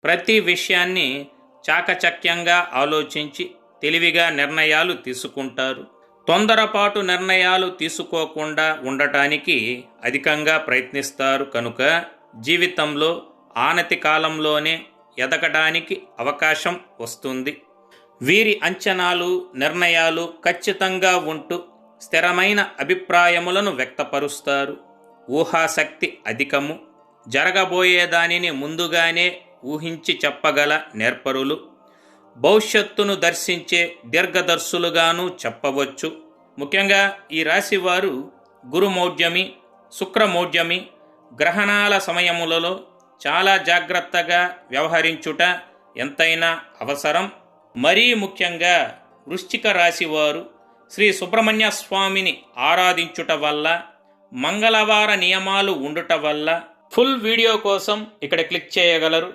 ప్రతి విషయాన్ని చాకచక్యంగా ఆలోచించి తెలివిగా నిర్ణయాలు తీసుకుంటారు. తొందరపాటు నిర్ణయాలు తీసుకోకుండా ఉండటానికి అధికంగా ప్రయత్నిస్తారు కనుక జీవితంలో ఆనతి కాలంలోనే ఎదగడానికి అవకాశం వస్తుంది. వీరి అంచనాలు, నిర్ణయాలు ఖచ్చితంగా ఉంటూ స్థిరమైన అభిప్రాయములను వ్యక్తపరుస్తారు. ఊహాశక్తి అధికము. జరగబోయేదానిని ముందుగానే ఊహించి చెప్పగల నేర్పరులు. భవిష్యత్తును దర్శించే దీర్ఘదర్శులుగాను చెప్పవచ్చు. ముఖ్యంగా ఈ రాశివారు గురుమౌఢ్యమి, శుక్రమౌఢ్యమి గ్రహణాల సమయములలో చాలా జాగ్రత్తగా వ్యవహరించుట ఎంతైనా అవసరం. మరీ ముఖ్యంగా వృశ్చిక రాశివారు శ్రీ సుబ్రహ్మణ్య స్వామిని ఆరాధించుట వల్ల, మంగళవార నియమాలు ఉండుట వల్ల ఫుల్ వీడియో కోసం ఇక్కడ క్లిక్ చేయగలరు.